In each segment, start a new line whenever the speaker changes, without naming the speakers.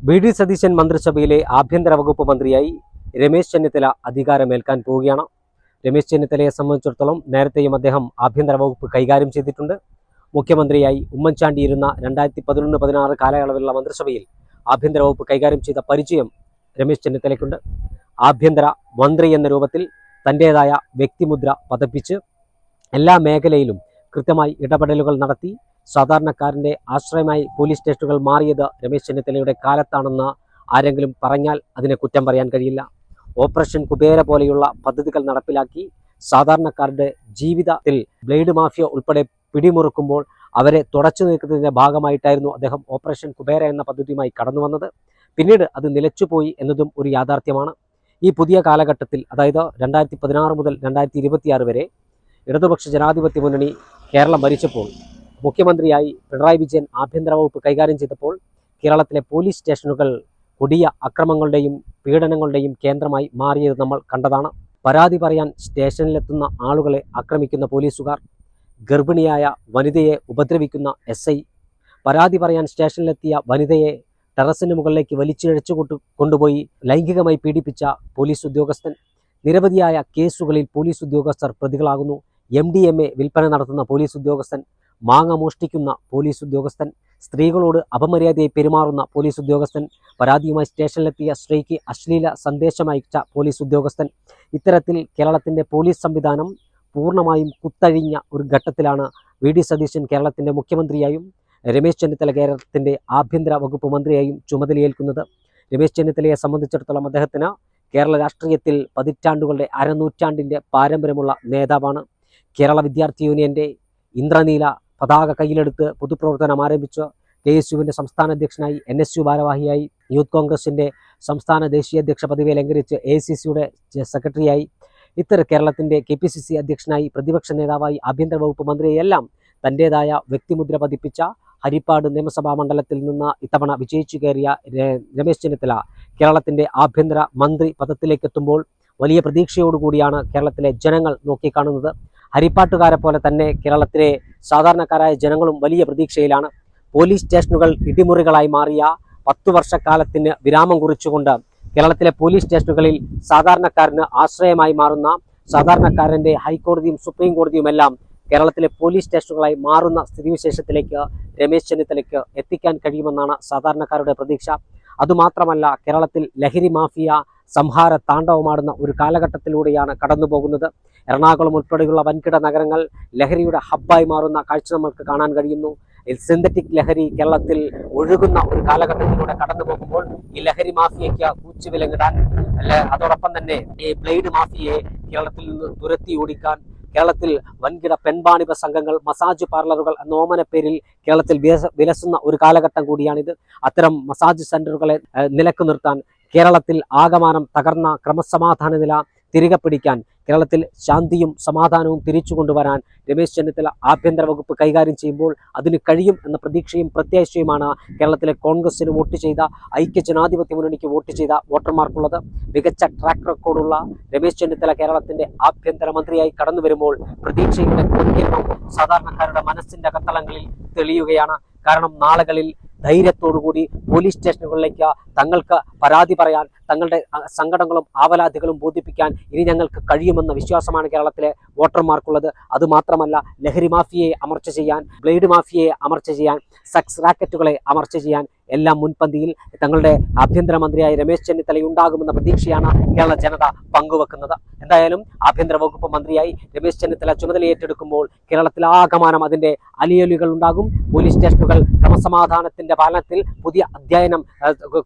VD. Satheesan മന്ത്രിസഭയിലെ ആഭ്യന്തര വകുപ്പ് മന്ത്രിയായി രമേശ് ചെന്നിത്തല അധികാരമേൽക്കാൻ പോവുകയാണ്. രമേശ് ചെന്നിത്തലയെ സംബന്ധിച്ചിടത്തോളം നേരത്തെയും അദ്ദേഹം ആഭ്യന്തര വകുപ്പ് കൈകാര്യം ചെയ്തിട്ടുണ്ട്. മുഖ്യമന്ത്രിയായി ഉമ്മൻചാണ്ടി ഇരുന്ന 2011-16 കാലയളവിലുള്ള മന്ത്രിസഭയിൽ ആഭ്യന്തര വകുപ്പ് കൈകാര്യം ചെയ്ത പരിചയം രമേശ് ചെന്നിത്തലയ്ക്കുണ്ട്. ആഭ്യന്തര മന്ത്രി എന്ന രൂപത്തിൽ തൻ്റേതായ വ്യക്തിമുദ്ര പതിപ്പിച്ച് എല്ലാ മേഖലയിലും കൃത്യമായി ഇടപെടലുകൾ നടത്തി സാധാരണക്കാരൻ്റെ ആശ്രയമായി പോലീസ് സ്റ്റേഷനുകൾ മാറിയത് രമേശ് ചെന്നിത്തലയുടെ കാലത്താണെന്ന് ആരെങ്കിലും പറഞ്ഞാൽ അതിനെ കുറ്റം പറയാൻ കഴിയില്ല. ഓപ്പറേഷൻ കുബേര പോലെയുള്ള പദ്ധതികൾ നടപ്പിലാക്കി സാധാരണക്കാരുടെ ജീവിതത്തിൽ ബ്ലേഡ് മാഫിയ ഉൾപ്പെടെ പിടിമുറുക്കുമ്പോൾ അവരെ തുടച്ചു നീക്കുന്നതിൻ്റെ ഭാഗമായിട്ടായിരുന്നു അദ്ദേഹം ഓപ്പറേഷൻ കുബേര എന്ന പദ്ധതിയുമായി കടന്നു വന്നത്. പിന്നീട് അത് നിലച്ചുപോയി എന്നതും ഒരു യാഥാർത്ഥ്യമാണ്. ഈ പുതിയ കാലഘട്ടത്തിൽ, അതായത് 2016 മുതൽ 2026 വരെ ഇടതുപക്ഷ ജനാധിപത്യ മുന്നണി കേരളം ഭരിച്ചപ്പോൾ മുഖ്യമന്ത്രിയായി പിണറായി വിജയൻ ആഭ്യന്തര വകുപ്പ് കൈകാര്യം ചെയ്തപ്പോൾ കേരളത്തിലെ പോലീസ് സ്റ്റേഷനുകൾ കൊടിയ അക്രമങ്ങളുടെയും പീഡനങ്ങളുടെയും കേന്ദ്രമായി മാറിയത് നമ്മൾ കണ്ടതാണ്. പരാതി പറയാൻ സ്റ്റേഷനിലെത്തുന്ന ആളുകളെ ആക്രമിക്കുന്ന പോലീസുകാർ, ഗർഭിണിയായ വനിതയെ ഉപദ്രവിക്കുന്ന SI, പരാതി പറയാൻ സ്റ്റേഷനിലെത്തിയ വനിതയെ ടെറസിന് മുകളിലേക്ക് വലിച്ചിഴച്ചു കൊണ്ടുപോയി ലൈംഗികമായി പീഡിപ്പിച്ച പോലീസ് ഉദ്യോഗസ്ഥൻ, നിരവധിയായ കേസുകളിൽ പോലീസ് ഉദ്യോഗസ്ഥർ പ്രതികളാകുന്നു. MDMA വിൽപ്പന നടത്തുന്ന പോലീസ് ഉദ്യോഗസ്ഥൻ, മാങ്ങ മോഷ്ടിക്കുന്ന പോലീസ് ഉദ്യോഗസ്ഥൻ, സ്ത്രീകളോട് അപമര്യാദയായി പെരുമാറുന്ന പോലീസ് ഉദ്യോഗസ്ഥൻ, പരാതിയുമായി സ്റ്റേഷനിലെത്തിയ സ്ത്രീക്ക് അശ്ലീല സന്ദേശം അയച്ച പോലീസ് ഉദ്യോഗസ്ഥൻ. ഇത്തരത്തിൽ കേരളത്തിൻ്റെ പോലീസ് സംവിധാനം പൂർണ്ണമായും കുത്തഴിഞ്ഞ ഒരു ഘട്ടത്തിലാണ് വി.ഡി. സതീശൻ കേരളത്തിൻ്റെ മുഖ്യമന്ത്രിയായും രമേശ് ചെന്നിത്തല കേരളത്തിൻ്റെ ആഭ്യന്തര വകുപ്പ് മന്ത്രിയായും ചുമതലയേൽക്കുന്നത്. രമേശ് ചെന്നിത്തലയെ സംബന്ധിച്ചിടത്തോളം അദ്ദേഹത്തിന് കേരള രാഷ്ട്രീയത്തിൽ പതിറ്റാണ്ടുകളുടെ അരനൂറ്റാണ്ടിൻ്റെ പാരമ്പര്യമുള്ള നേതാവാണ്. കേരള വിദ്യാർത്ഥി യൂണിയൻ്റെ ഇന്ദ്രനീല പതാക കയ്യിലെടുത്ത് പൊതുപ്രവർത്തനം ആരംഭിച്ച് KSUവിൻ്റെ സംസ്ഥാന അധ്യക്ഷനായി, NSU ഭാരവാഹിയായി, യൂത്ത് കോൺഗ്രസിൻ്റെ സംസ്ഥാന ദേശീയ അധ്യക്ഷ പദവി അലങ്കരിച്ച് AICCയുടെ സെക്രട്ടറിയായി, കേരളത്തിൻ്റെ KPCC അധ്യക്ഷനായി, പ്രതിപക്ഷ നേതാവായി, ആഭ്യന്തര വകുപ്പ് മന്ത്രിയെല്ലാം തൻ്റേതായ വ്യക്തിമുദ്ര പതിപ്പിച്ച ഹരിപ്പാട് നിയമസഭാ മണ്ഡലത്തിൽ നിന്ന് ഇത്തവണ വിജയിച്ചു കയറിയ രമേശ് ചെന്നിത്തല കേരളത്തിൻ്റെ ആഭ്യന്തര മന്ത്രി പദത്തിലേക്ക് എത്തുമ്പോൾ വലിയ പ്രതീക്ഷയോടുകൂടിയാണ് കേരളത്തിലെ ജനങ്ങൾ നോക്കിക്കാണുന്നത്. ഹരിപ്പാട്ടുകാരെ പോലെ തന്നെ കേരളത്തിലെ സാധാരണക്കാരായ ജനങ്ങളും വലിയ പ്രതീക്ഷയിലാണ്. പോലീസ് സ്റ്റേഷനുകൾ ഇടിമുറികളായി മാറിയ 10 വർഷക്കാലത്തിന് വിരാമം കുറിച്ചുകൊണ്ട് കേരളത്തിലെ പോലീസ് സ്റ്റേഷനുകളിൽ സാധാരണക്കാരന് ആശ്രയമായി മാറുന്ന, സാധാരണക്കാരൻ്റെ ഹൈക്കോടതിയും സുപ്രീം കോടതിയുമെല്ലാം കേരളത്തിലെ പോലീസ് സ്റ്റേഷനുകളായി മാറുന്ന സ്ഥിതിവിശേഷത്തിലേക്ക് രമേശ് ചെന്നിത്തലയ്ക്ക് എത്തിക്കാൻ കഴിയുമെന്നാണ് സാധാരണക്കാരുടെ പ്രതീക്ഷ. അതുമാത്രമല്ല, കേരളത്തിൽ ലഹരി മാഫിയ സംഹാര താണ്ഡവമാടുന്ന ഒരു കാലഘട്ടത്തിലൂടെയാണ് കടന്നു പോകുന്നത്. എറണാകുളം ഉൾപ്പെടെയുള്ള വൻകിട നഗരങ്ങൾ ലഹരിയുടെ ഹബ്ബായി മാറുന്ന കാഴ്ച നമുക്ക് കാണാൻ കഴിയുന്നു. സിന്തറ്റിക് ലഹരി കേരളത്തിൽ ഒഴുകുന്ന ഒരു കാലഘട്ടത്തിലൂടെ കടന്നു പോകുമ്പോൾ ഈ ലഹരി മാഫിയയ്ക്ക് കൂച്ചുവിലങ്ങിടാൻ, അതോടൊപ്പം തന്നെ ഈ ബ്ലേഡ് മാഫിയയെ കേരളത്തിൽ നിന്ന് തുരത്തി ഓടിക്കാൻ, കേരളത്തിൽ വൻകിട പെൺവാണിഭ സംഘങ്ങൾ, മസാജ് പാർലറുകൾ എന്ന ഓമന പേരിൽ കേരളത്തിൽ വിലസുന്ന ഒരു കാലഘട്ടം കൂടിയാണിത്. അത്തരം മസാജ് സെന്ററുകളെ നിലക്ക് നിർത്താൻ, കേരളത്തിൽ ആകമാനം തകർന്ന ക്രമസമാധാന നില തിരികെ പിടിക്കാൻ, കേരളത്തിൽ ശാന്തിയും സമാധാനവും തിരിച്ചു കൊണ്ടുവരാൻ രമേശ് ചെന്നിത്തല ആഭ്യന്തര വകുപ്പ് കൈകാര്യം ചെയ്യുമ്പോൾ അതിന് കഴിയും എന്ന പ്രതീക്ഷയും പ്രത്യാശയുമാണ് കേരളത്തിലെ കോൺഗ്രസിന് വോട്ട് ചെയ്ത, ഐക്യജനാധിപത്യ മുന്നണിക്ക് വോട്ട് ചെയ്ത വോട്ടർമാർക്കുള്ളത്. മികച്ച ട്രാക്ക് റെക്കോർഡുള്ള രമേശ് ചെന്നിത്തല കേരളത്തിൻ്റെ ആഭ്യന്തര മന്ത്രിയായി കടന്നു വരുമ്പോൾ പ്രതീക്ഷയുടെ പ്രതികരണം സാധാരണക്കാരുടെ മനസ്സിൻ്റെ അകത്തളങ്ങളിൽ തെളിയുകയാണ്. കാരണം നാളുകളിൽ ധൈര്യത്തോടുകൂടി പോലീസ് സ്റ്റേഷനുകളിലേക്ക് തങ്ങൾക്ക് പരാതി പറയാൻ, തങ്ങളുടെ സങ്കടങ്ങളും ആവലാതികളും ബോധിപ്പിക്കാൻ ഇനി ഞങ്ങൾക്ക് കഴിയുമെന്ന വിശ്വാസമാണ് കേരളത്തിലെ വോട്ടർമാർക്കുള്ളത്. അതുമാത്രമല്ല, ലഹരി മാഫിയയെ അമർച്ച ചെയ്യാൻ, ബ്ലേഡ് മാഫിയയെ അമർച്ച ചെയ്യാൻ, സെക്സ് റാക്കറ്റുകളെ അമർച്ച ചെയ്യാൻ എല്ലാം മുൻപന്തിയിൽ തങ്ങളുടെ ആഭ്യന്തരമന്ത്രിയായ രമേശ് ചെന്നിത്തല ഉണ്ടാകുമെന്ന പ്രതീക്ഷയാണ് കേരള ജനത പങ്കുവെക്കുന്നത്. എന്തായാലും ആഭ്യന്തര വകുപ്പ് മന്ത്രിയായി രമേശ് ചെന്നിത്തല ചുമതലയേറ്റെടുക്കുമ്പോൾ കേരളത്തിലാകമാനം അതിൻ്റെ അലിയലുകൾ ഉണ്ടാകും. പോലീസ് സ്റ്റേഷനുകൾ ക്രമസമാധാനത്തിൻ്റെ പാലനത്തിൽ പുതിയ അധ്യയനം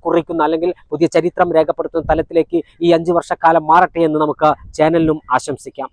കുറിക്കുന്ന, അല്ലെങ്കിൽ പുതിയ ചരിത്രം രേഖപ്പെടുത്തുന്ന തലത്തിലേക്ക് ഈ 5 വർഷക്കാലം മാറട്ടെ എന്ന് നമുക്ക് ചാനലിനും ആശംസിക്കാം.